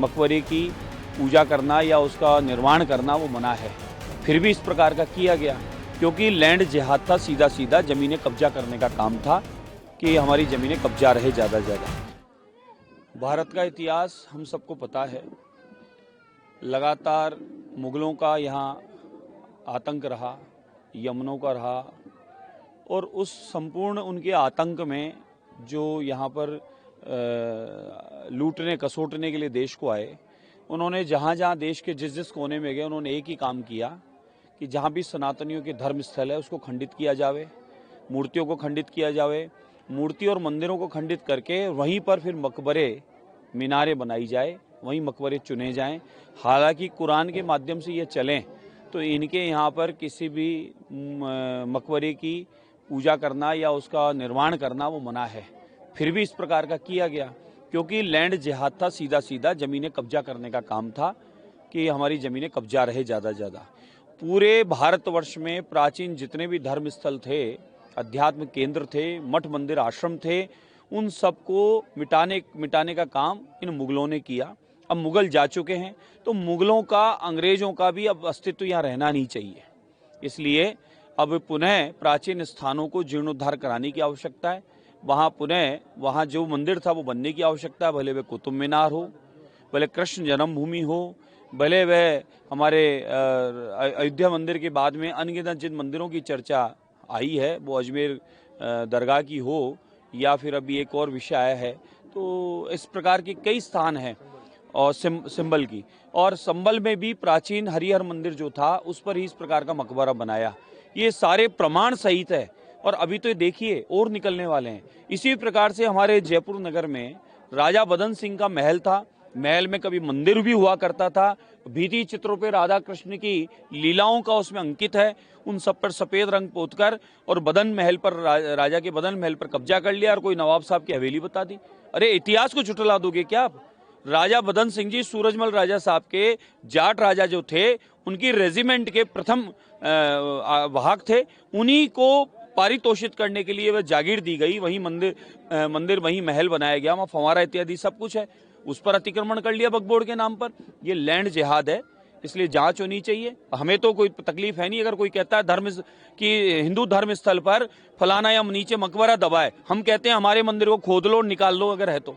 मकबरे की पूजा करना या उसका निर्माण करना वो मना है। फिर भी इस प्रकार का किया गया क्योंकि लैंड जिहाद था, सीधा सीधा ज़मीनें कब्जा करने का काम था कि हमारी ज़मीनें कब्जा रहे ज़्यादा से ज़्यादा। भारत का इतिहास हम सबको पता है, लगातार मुग़लों का यहाँ आतंक रहा, यमनों का रहा, और उस संपूर्ण उनके आतंक में जो यहाँ पर लूटने कसोटने के लिए देश को आए, उन्होंने जहाँ जहाँ देश के जिस जिस कोने में गए उन्होंने एक ही काम किया कि जहाँ भी सनातनियों के धर्म स्थल है उसको खंडित किया जावे, मूर्तियों को खंडित किया जावे, मूर्ति और मंदिरों को खंडित करके वहीं पर फिर मकबरे मीनारें बनाई जाए, वहीं मकबरे चुने जाएं। हालांकि कुरान के माध्यम से ये चलें तो इनके यहाँ पर किसी भी मकबरे की पूजा करना या उसका निर्माण करना वो मना है। फिर भी इस प्रकार का किया गया क्योंकि लैंड जिहाद था, सीधा सीधा ज़मीनें कब्जा करने का काम था कि हमारी ज़मीनें कब्जा रहे ज़्यादा से ज़्यादा। पूरे भारतवर्ष में प्राचीन जितने भी धर्म स्थल थे, अध्यात्म केंद्र थे, मठ मंदिर आश्रम थे, उन सबको मिटाने का काम इन मुग़लों ने किया। अब मुग़ल जा चुके हैं तो मुग़लों का, अंग्रेज़ों का भी अब अस्तित्व यहाँ रहना नहीं चाहिए। इसलिए अब पुनः प्राचीन स्थानों को जीर्णोद्धार कराने की आवश्यकता है। वहाँ जो मंदिर था वो बनने की आवश्यकता है, भले वह कुतुब मीनार हो, भले कृष्ण जन्मभूमि हो, भले वह हमारे अयोध्या मंदिर के बाद में अनगिनत जिन मंदिरों की चर्चा आई है वो अजमेर दरगाह की हो, या फिर अभी एक और विषय आया है, तो इस प्रकार के कई स्थान हैं। और सिंबल की, और संबल में भी प्राचीन हरिहर मंदिर जो था उस पर ही इस प्रकार का मकबरा बनाया। ये सारे प्रमाण सहित है और अभी तो देखिए और निकलने वाले हैं। इसी प्रकार से हमारे जयपुर नगर में राजा बदन सिंह का महल था, महल में कभी मंदिर भी हुआ करता था, भित्ति चित्रों पे राधा कृष्ण की लीलाओं का उसमें अंकित है, उन सब पर सफेद रंग पोतकर और बदन महल पर राजा के बदन महल पर कब्जा कर लिया और कोई नवाब साहब की हवेली बता दी। अरे इतिहास को झुठला दोगे क्या आप? राजा बदन सिंह जी सूरजमल राजा साहब के जाट राजा जो थे, उनकी रेजिमेंट के प्रथम वाहक थे, उन्हीं को पारितोषित करने के लिए वह जागीर दी गई, वहीं मंदिर वहीं महल बनाया गया, वहाँ फंवारा इत्यादि सब कुछ है, उस पर अतिक्रमण कर लिया वक्फ बोर्ड के नाम पर। ये लैंड जिहाद है, इसलिए जांच होनी चाहिए। हमें तो कोई तकलीफ है नहीं अगर कोई कहता है कि हिंदू धर्म स्थल पर फलाना या नीचे मकबरा दबाए, हम कहते हैं हमारे मंदिर को खोद लो, निकाल लो, अगर है तो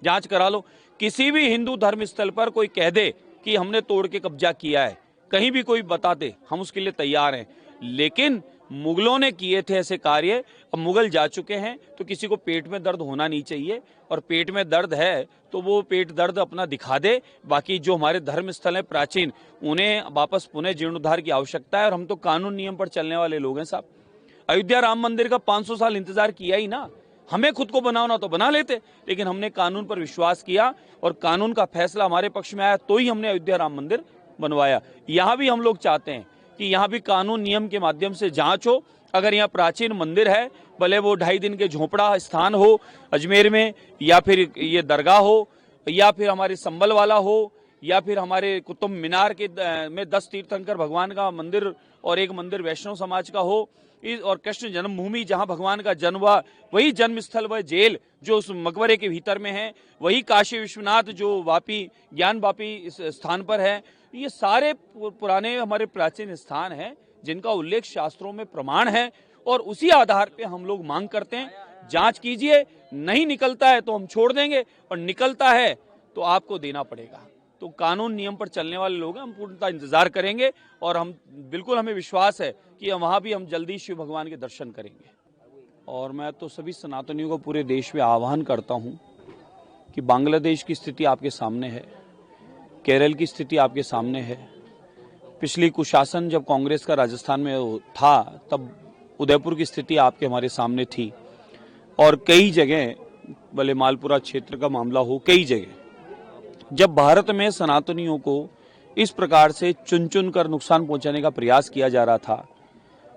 जांच करा लो। किसी भी हिंदू धर्म स्थल पर कोई कह दे कि हमने तोड़ के कब्जा किया है, कहीं भी कोई बता दे, हम उसके लिए तैयार हैं। लेकिन मुगलों ने किए थे ऐसे कार्य, अब मुगल जा चुके हैं तो किसी को पेट में दर्द होना नहीं चाहिए, और पेट में दर्द है तो वो पेट दर्द अपना दिखा दे। बाकी जो हमारे धर्म स्थल हैं प्राचीन, उन्हें वापस पुनः जीर्णोद्धार की आवश्यकता है, और हम तो कानून नियम पर चलने वाले लोग हैं साहब। अयोध्या राम मंदिर का 500 साल इंतजार किया ही ना, हमें खुद को बनाना तो बना लेते, लेकिन हमने कानून पर विश्वास किया और कानून का फैसला हमारे पक्ष में आया तो ही हमने अयोध्या राम मंदिर बनवाया। यहाँ भी हम लोग चाहते हैं कि यहाँ भी कानून नियम के माध्यम से जांच हो। अगर यहाँ प्राचीन मंदिर है, भले वो 2.5 दिन के झोपड़ा स्थान हो अजमेर में, या फिर ये दरगाह हो, या फिर हमारे संबल वाला हो, या फिर हमारे कुतुब मीनार के में 10 तीर्थंकर भगवान का मंदिर और एक मंदिर वैष्णव समाज का हो, और कृष्ण जन्मभूमि जहां भगवान का जन्म हुआ वही जन्म स्थल, वह जेल जो उस मकबरे के भीतर में है, वही काशी विश्वनाथ जो वापी ज्ञान वापी इस स्थान पर है। ये सारे पुराने हमारे प्राचीन स्थान हैं जिनका उल्लेख शास्त्रों में प्रमाण है, और उसी आधार पे हम लोग मांग करते हैं जांच कीजिए। नहीं निकलता है तो हम छोड़ देंगे, और निकलता है तो आपको देना पड़ेगा। तो कानून नियम पर चलने वाले लोग हैं, हम पूर्णतः इंतजार करेंगे, और हमें विश्वास है कि वहाँ भी हम जल्दी शिव भगवान के दर्शन करेंगे। और मैं तो सभी सनातनियों को पूरे देश में आह्वान करता हूँ कि बांग्लादेश की स्थिति आपके सामने है, केरल की स्थिति आपके सामने है। पिछली कुशासन जब कांग्रेस का राजस्थान में था तब उदयपुर की स्थिति आपके हमारे सामने थी, और कई जगह भले मालपुरा क्षेत्र का मामला हो, कई जगह जब भारत में सनातनियों को इस प्रकार से चुन चुन कर नुकसान पहुंचाने का प्रयास किया जा रहा था,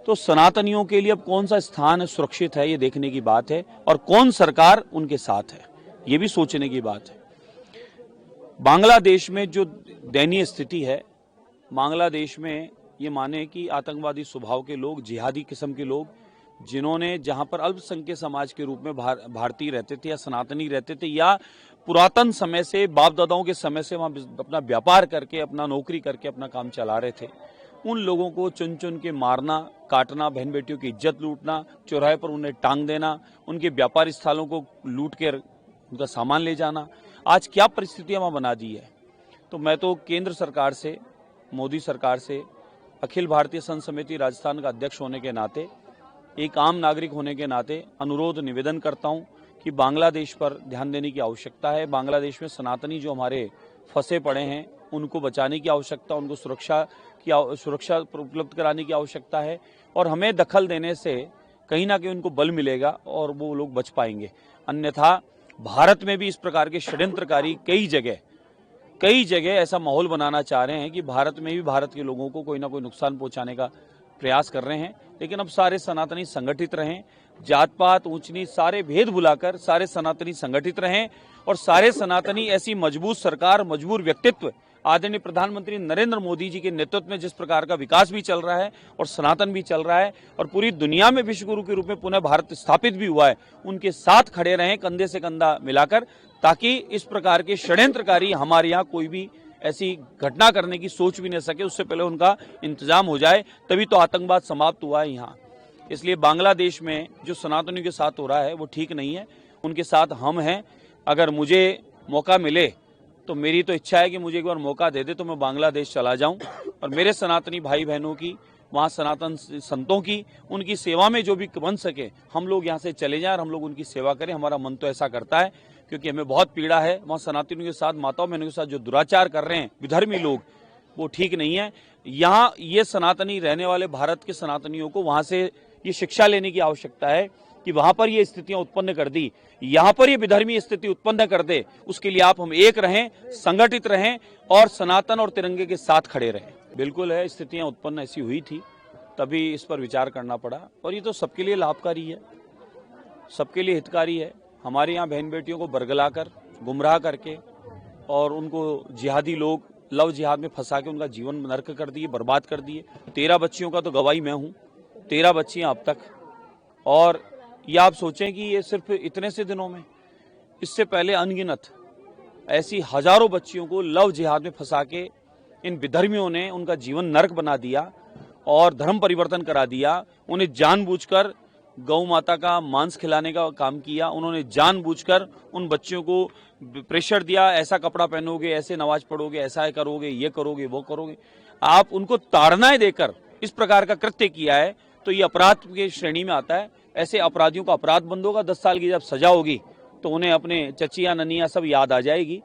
तो सनातनियों के लिए अब कौन सा स्थान सुरक्षित है ये देखने की बात है, और कौन सरकार उनके साथ है ये भी सोचने की बात है। बांग्लादेश में जो दयनीय स्थिति है, बांग्लादेश में ये माने कि आतंकवादी स्वभाव के लोग, जिहादी किस्म के लोग, जिन्होंने जहां पर अल्पसंख्यक समाज के रूप में भारतीय रहते थे या सनातनी रहते थे, या पुरातन समय से, बाप दादाओं के समय से वहाँ अपना व्यापार करके, अपना नौकरी करके अपना काम चला रहे थे, उन लोगों को चुन चुन के मारना, काटना, बहन बेटियों की इज्जत लूटना, चौराहे पर उन्हें टांग देना, उनके व्यापार स्थलों को लूट कर उनका सामान ले जाना, आज क्या परिस्थितियां वहाँ बना दी है। तो मैं तो केंद्र सरकार से, मोदी सरकार से, अखिल भारतीय संघ समिति राजस्थान का अध्यक्ष होने के नाते, एक आम नागरिक होने के नाते अनुरोध निवेदन करता हूं कि बांग्लादेश पर ध्यान देने की आवश्यकता है। बांग्लादेश में सनातनी जो हमारे फंसे पड़े हैं उनको बचाने की आवश्यकता, उनको सुरक्षा उपलब्ध कराने की आवश्यकता है और हमें दखल देने से कहीं ना कहीं उनको बल मिलेगा और वो लोग बच पाएंगे। अन्यथा भारत में भी इस प्रकार के षड्यंत्रकारी कई जगह ऐसा माहौल बनाना चाह रहे हैं कि भारत में भी भारत के लोगों को कोई ना कोई नुकसान पहुंचाने का प्रयास कर रहे हैं। लेकिन अब सारे सनातनी संगठित रहें, जात पात ऊंच नीच सारे भेद भुलाकर सारे सनातनी संगठित रहें और सारे सनातनी ऐसी मजबूत सरकार, मजबूत व्यक्तित्व आदरणीय प्रधानमंत्री नरेंद्र मोदी जी के नेतृत्व में जिस प्रकार का विकास भी चल रहा है और सनातन भी चल रहा है और पूरी दुनिया में विश्व गुरु के रूप में पुनः भारत स्थापित भी हुआ है, उनके साथ खड़े रहें कंधे से कंधा मिलाकर, ताकि इस प्रकार के षड्यंत्रकारी हमारे यहाँ कोई भी ऐसी घटना करने की सोच भी नहीं सके, उससे पहले उनका इंतजाम हो जाए। तभी तो आतंकवाद समाप्त हुआ है यहाँ। इसलिए बांग्लादेश में जो सनातनियों के साथ हो रहा है वो ठीक नहीं है, उनके साथ हम हैं। अगर मुझे मौका मिले तो मेरी तो इच्छा है कि मुझे एक बार मौका दे दे तो मैं बांग्लादेश चला जाऊं और मेरे सनातनी भाई बहनों की, वहाँ सनातन संतों की, उनकी सेवा में जो भी बन सके हम लोग यहाँ से चले जाएं और हम लोग उनकी सेवा करें। हमारा मन तो ऐसा करता है, क्योंकि हमें बहुत पीड़ा है। वहाँ सनातनियों के साथ, माताओं बहनों के साथ जो दुराचार कर रहे हैं विधर्मी लोग, वो ठीक नहीं है। यहाँ ये सनातनी रहने वाले भारत के सनातनियों को वहाँ से ये शिक्षा लेने की आवश्यकता है कि वहाँ पर ये स्थितियां उत्पन्न कर दी, यहाँ पर ये विधर्मी स्थिति उत्पन्न कर दे, उसके लिए हम एक रहें, संगठित रहें और सनातन और तिरंगे के साथ खड़े रहें। बिल्कुल है, स्थितियां उत्पन्न ऐसी हुई थी, तभी इस पर विचार करना पड़ा और ये तो सबके लिए लाभकारी है, सबके लिए हितकारी है। हमारे यहाँ बहन बेटियों को बरगलाकर, गुमराह करके और उनको जिहादी लोग लव जिहाद में फंसा के उनका जीवन नर्क कर दिए, बर्बाद कर दिए। 13 बच्चियों का तो गवाही मैं हूँ, 13 बच्चियाँ अब तक। और ये आप सोचें कि ये सिर्फ इतने से दिनों में, इससे पहले अनगिनत ऐसी हजारों बच्चियों को लव जिहाद में फंसा के इन विधर्मियों ने उनका जीवन नरक बना दिया और धर्म परिवर्तन करा दिया। उन्हें जानबूझकर गौ माता का मांस खिलाने का काम किया, उन्होंने जानबूझकर उन बच्चियों को प्रेशर दिया, ऐसा कपड़ा पहनोगे, ऐसे नमाज पढ़ोगे, ऐसा करोगे, ये करोगे, वो करोगे। आप उनको ताड़नाएं देकर इस प्रकार का कृत्य किया है तो ये अपराध की श्रेणी में आता है। ऐसे अपराधियों का अपराध बंद होगा, 10 साल की जब सजा होगी तो उन्हें अपने चचिया ननिया सब याद आ जाएगी।